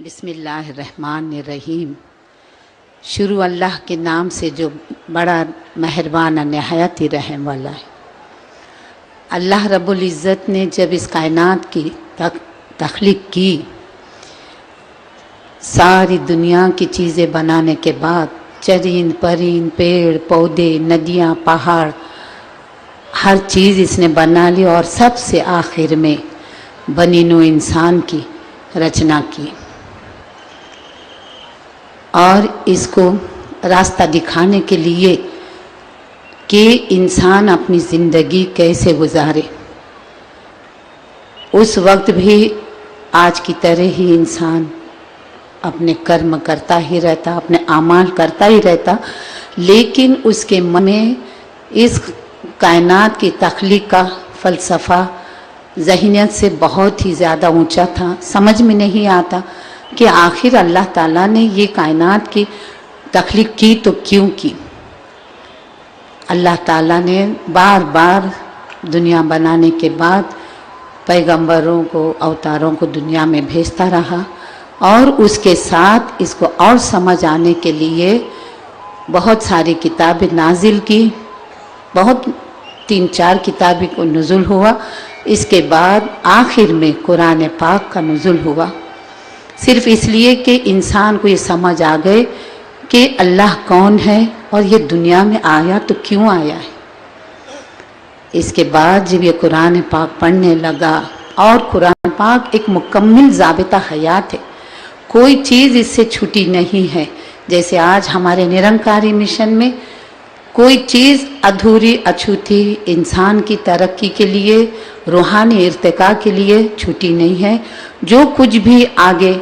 बिस्मिल्लाहिर्रहमानिर्रहीम। शुरू अल्लाह के नाम से जो बड़ा मेहरबान और नहायत ही रहम वाला है। अल्लाह रब्बुल इज़्ज़त ने जब इस कायनात की तख्लीक की, सारी दुनिया की चीज़ें बनाने के बाद चरिंद परिंद पेड़ पौधे नदियाँ पहाड़ हर चीज़ इसने बना ली और सबसे आखिर में बनी नू इंसान की रचना की और इसको रास्ता दिखाने के लिए कि इंसान अपनी ज़िंदगी कैसे गुजारे। उस वक्त भी आज की तरह ही इंसान अपने कर्म करता ही रहता, अपने आमाल करता ही रहता, लेकिन उसके मन में इस कायनात की तख्लीक का फ़लसफ़ा ज़हनियत से बहुत ही ज़्यादा ऊंचा था। समझ में नहीं आता कि आखिर अल्लाह ताला ने ये कायनात की तख्लीक की तो क्यों की। अल्लाह ताला ने बार बार दुनिया बनाने के बाद पैगंबरों को अवतारों को दुनिया में भेजता रहा और उसके साथ इसको और समझ आने के लिए बहुत सारी किताबें नाजिल की, बहुत 3-4 किताबें को नुज़ुल हुआ। इसके बाद आखिर में कुरान पाक का नुज़ुल हुआ, सिर्फ इसलिए कि इंसान को ये समझ आ गए कि अल्लाह कौन है और ये दुनिया में आया तो क्यों आया है। इसके बाद जब ये कुरान पाक पढ़ने लगा, और कुरान पाक एक मुकम्मल ज़ाबिता हयात है, कोई चीज़ इससे छुटी नहीं है। जैसे आज हमारे निरंकारी मिशन में कोई चीज़ अधूरी अछूती इंसान की तरक्की के लिए, रूहानी इर्तिका के लिए छुटी नहीं है। जो कुछ भी आगे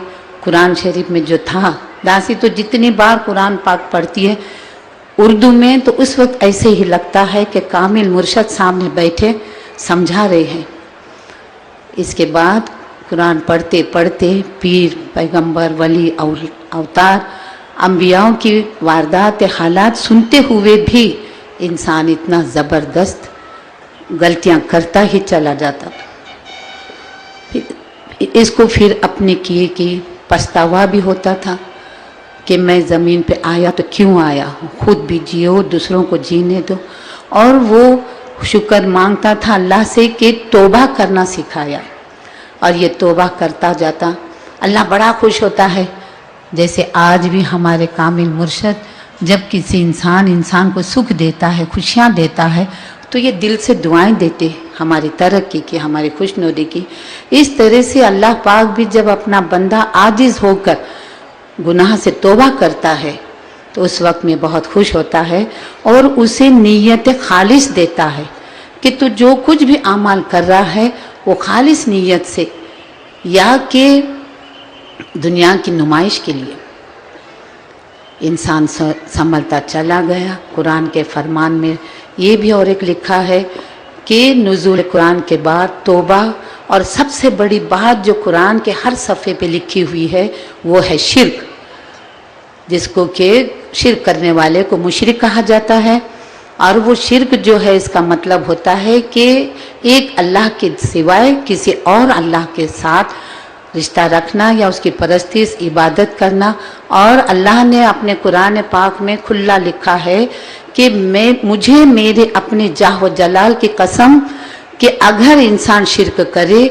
कुरान शरीफ में जो था, दासी तो जितनी बार कुरान पाक पढ़ती है उर्दू में तो उस वक्त ऐसे ही लगता है कि कामिल मुर्शद सामने बैठे समझा रहे हैं। इसके बाद कुरान पढ़ते पढ़ते पीर पैगंबर वली और अवतार अंबियाओं की वारदात हालात सुनते हुए भी इंसान इतना ज़बरदस्त गलतियां करता ही चला जाता। इसको फिर अपने किए की पछतावा भी होता था कि मैं ज़मीन पे आया तो क्यों आया हूँ, खुद भी जियो दूसरों को जीने दो। और वो शुक्र मांगता था अल्लाह से कि तौबा करना सिखाया, और ये तौबा करता जाता। अल्लाह बड़ा खुश होता है। जैसे आज भी हमारे कामिल मुर्शद जब किसी इंसान को सुख देता है, खुशियाँ देता है, तो ये दिल से दुआएं देते हमारी तरक्की की, हमारी खुशनुदी की। इस तरह से अल्लाह पाक भी जब अपना बंदा आजिज़ होकर गुनाह से तौबा करता है तो उस वक्त में बहुत खुश होता है और उसे नीयत खालिस देता है कि तू जो कुछ भी अमाल कर रहा है वो खालिस नीयत से, या कि दुनिया की नुमाइश के लिए। इंसान संभलता चला गया। कुरान के फरमान में ये भी और एक लिखा है कि नुज़ूल कुरान के बाद तौबा, और सबसे बड़ी बात जो कुरान के हर सफ़े पे लिखी हुई है वो है शिर्क, जिसको कि शिर्क करने वाले को मुशरिक कहा जाता है। और वो शिर्क जो है इसका मतलब होता है कि एक अल्लाह के सिवाय किसी और अल्लाह के साथ रिश्ता रखना या उसकी परस्तिश इबादत करना। और अल्लाह ने अपने कुरान पाक में खुला लिखा है कि मुझे मेरे अपने जाह व जलाल की कसम कि अगर इंसान शिर्क करे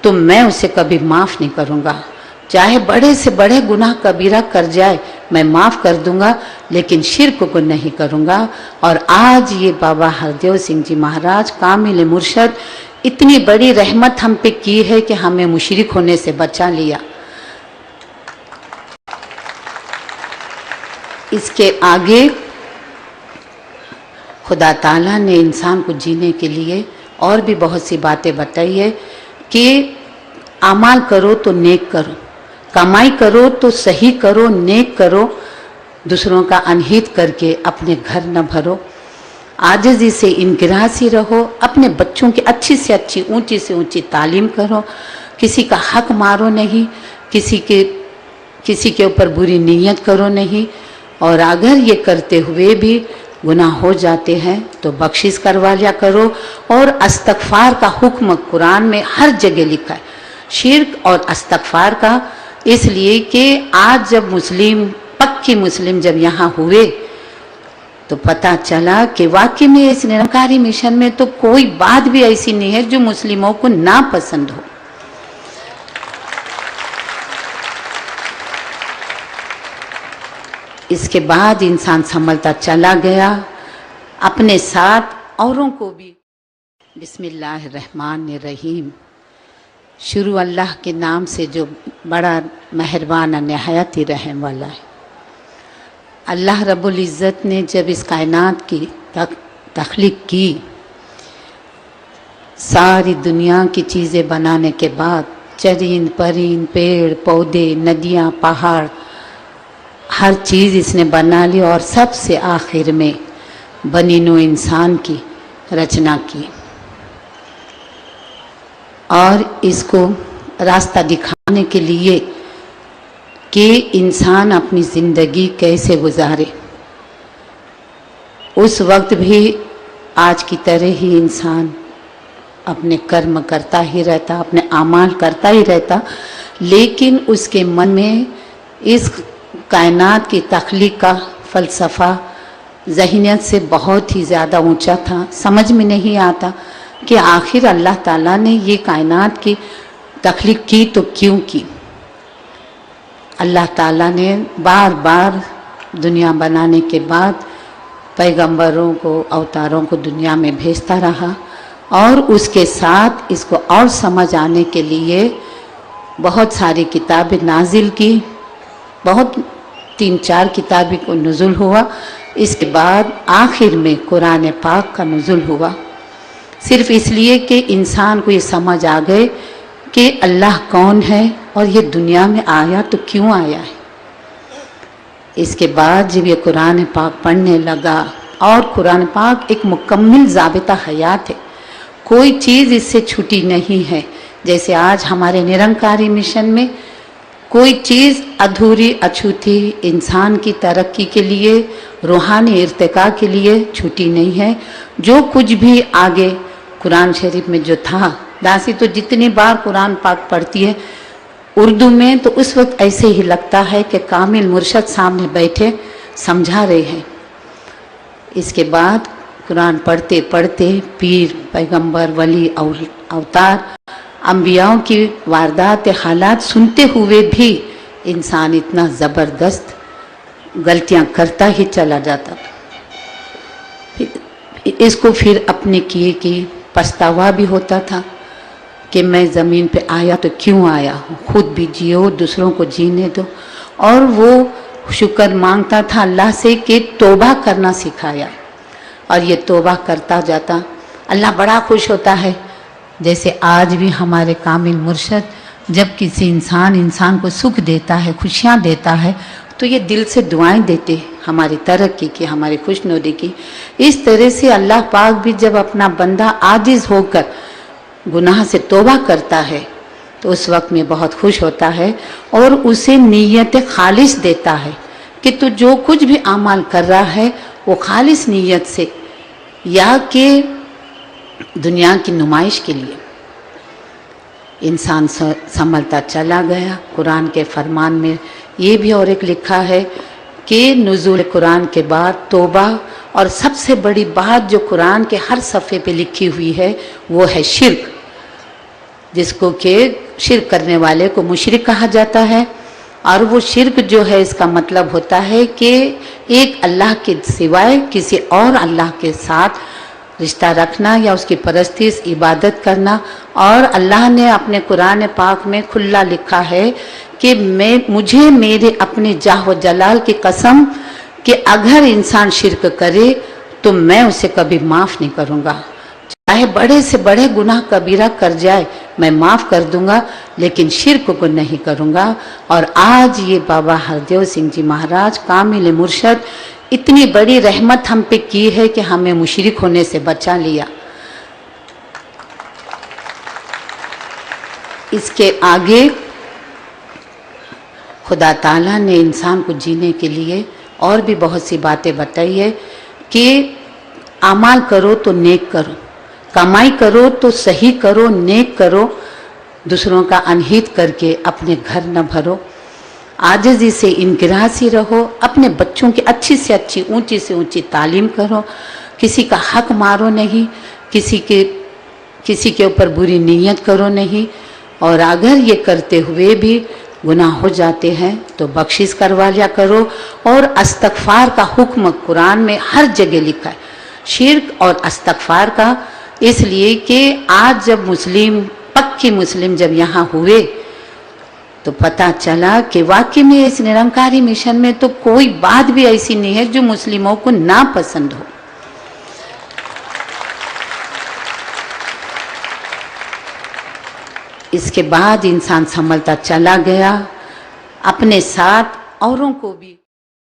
तो मैं उसे कभी माफ़ नहीं करूँगा। चाहे बड़े से बड़े गुनाह कबीरा कर जाए मैं माफ़ कर दूंगा, लेकिन शिर्क को नहीं करूँगा। और आज ये बाबा हरदेव सिंह जी महाराज कामिल मुर्शद इतनी बड़ी रहमत हम पे की है कि हमें मुशरिक होने से बचा लिया। इसके आगे खुदा ताला ने इंसान को जीने के लिए और भी बहुत सी बातें बताई है कि अमाल करो तो नेक करो, कमाई करो तो सही करो, नेक करो, दूसरों का अनहित करके अपने घर न भरो, आजिज़ी से इनकिरासी रहो, अपने बच्चों की अच्छी से अच्छी ऊंची से ऊंची तालीम करो, किसी का हक मारो नहीं, किसी के ऊपर बुरी नीयत करो नहीं। और अगर ये करते हुए भी गुनाह हो जाते हैं तो बख्शिश करवा लिया करो। और इस्तग़फ़ार का हुक्म कुरान में हर जगह लिखा है, शिर्क और इस्तग़फ़ार का इसलिए कि आज जब मुस्लिम, पक्के मुस्लिम जब यहाँ हुए तो पता चला कि वाकई में इस निरंकारी मिशन में तो कोई बात भी ऐसी नहीं है जो मुस्लिमों को ना पसंद हो। इसके बाद इंसान संभलता चला गया, अपने साथ औरों को भी। बिस्मिल्लाहिर्रहमानिर्रहीम। शुरू अल्लाह के नाम से जो बड़ा मेहरबान निहायत ही रहम वाला है। अल्लाह रब्बुल इज़्ज़त ने जब इस कायनात की तख्लीक की, सारी दुनिया की चीज़ें बनाने के बाद चरिंद परिंद, पेड़ पौधे, नदियाँ, पहाड़, हर चीज़ इसने बना ली और सबसे आखिर में बनी नौ इंसान की रचना की और इसको रास्ता दिखाने के लिए कि इंसान अपनी ज़िंदगी कैसे गुजारे। उस वक्त भी आज की तरह ही इंसान अपने कर्म करता ही रहता, अपने आमाल करता ही रहता, लेकिन उसके मन में इस कायनात की तख्लीक का फ़लसफ़ा ज़हनियत से बहुत ही ज़्यादा ऊंचा था। समझ में नहीं आता कि आखिर अल्लाह ताला ने ये कायनात की तख्लीक की तो क्यों की। अल्लाह ताला ने बार बार दुनिया बनाने के बाद पैगंबरों को, अवतारों को दुनिया में भेजता रहा और उसके साथ इसको और समझ आने के लिए बहुत सारी किताबें नाजिल की, बहुत 3-4 किताबें को नुज़ुल हुआ। इसके बाद आखिर में कुरान पाक का नुज़ुल हुआ, सिर्फ इसलिए कि इंसान को ये समझ आ गए कि अल्लाह कौन है और ये दुनिया में आया तो क्यों आया है। इसके बाद जब ये कुरान पाक पढ़ने लगा, और कुरान पाक एक मुकम्मल ज़ाबिता हयात है, कोई चीज़ इससे छुटी नहीं है। जैसे आज हमारे निरंकारी मिशन में कोई चीज़ अधूरी अछूती इंसान की तरक्की के लिए, रूहानी इर्तिका के लिए छुटी नहीं है। जो कुछ भी आगे कुरान शरीफ में जो था, दासी तो जितनी बार कुरान पाक पढ़ती है उर्दू में तो उस वक्त ऐसे ही लगता है कि कामिल मुर्शद सामने बैठे समझा रहे हैं। इसके बाद कुरान पढ़ते पढ़ते पीर, पैगंबर, वली, अवतार, अंबियाओं की वारदात हालात सुनते हुए भी इंसान इतना ज़बरदस्त गलतियां करता ही चला जाता। इसको फिर अपने किए की पछतावा भी होता था कि मैं ज़मीन पे आया तो क्यों आया हूँ, खुद भी जियो, दूसरों को जीने दो। और वो शुक्र मांगता था अल्लाह से कि तौबा करना सिखाया, और ये तौबा करता जाता। अल्लाह बड़ा खुश होता है। जैसे आज भी हमारे कामिल मुर्शद जब किसी इंसान को सुख देता है, खुशियाँ देता है, तो ये दिल से दुआएं देते हमारी तरक्की की, हमारी खुशनुदी की। इस तरह से अल्लाह पाक भी जब अपना बंदा आजिज़ होकर गुनाह से तौबा करता है तो उस वक्त में बहुत खुश होता है और उसे नीयत खालिस देता है कि तू जो कुछ भी अमाल कर रहा है वो खालिस नीयत से, या कि दुनिया की नुमाइश के लिए। इंसान संभलता चला गया। कुरान के फरमान में ये भी और एक लिखा है कि नुज़ूल कुरान के बाद तौबा, और सबसे बड़ी बात जो कुरान के हर सफ़े पे लिखी हुई है वो है शिर्क, जिसको कि शिर्क करने वाले को मुशरिक कहा जाता है। और वो शिर्क जो है इसका मतलब होता है कि एक अल्लाह के सिवाय किसी और अल्लाह के साथ रिश्ता रखना या उसकी परस्तिश, इबादत करना। और अल्लाह ने अपने कुरान पाक में खुला लिखा है कि मुझे मेरे अपने जाह व जलाल की कसम कि अगर इंसान शिर्क करे तो मैं उसे कभी माफ़ नहीं करूँगा। चाहे बड़े से बड़े गुनाह कबीरा कर जाए मैं माफ़ कर दूंगा, लेकिन शिर्क को नहीं करूँगा। और आज ये बाबा हरदेव सिंह जी महाराज कामिल मुर्शद इतनी बड़ी रहमत हम पे की है कि हमें मुशरिक होने से बचा लिया। इसके आगे खुदा ताला ने इंसान को जीने के लिए और भी बहुत सी बातें बताई है कि अमाल करो तो नेक करो, कमाई करो तो सही करो, नेक करो, दूसरों का अनहित करके अपने घर न भरो। आजिज़ी से इनकिरासी रहो, अपने बच्चों की अच्छी से अच्छी ऊंची से ऊंची तालीम करो, किसी का हक मारो नहीं, किसी के ऊपर बुरी नीयत करो नहीं, और अगर ये करते हुए भी गुनाह हो जाते हैं तो बख्शिश करवा लिया करो। और इस्तग़फ़ार का हुक्म कुरान में हर जगह लिखा है, शिर्क और इस्तग़फ़ार का, इसलिए कि आज जब पक्के मुस्लिम जब यहाँ हुए तो पता चला कि वाकई में इस निरंकारी मिशन में तो कोई बात भी ऐसी नहीं है जो मुस्लिमों को ना पसंद हो। इसके बाद इंसान संभलता चला गया, अपने साथ औरों को भी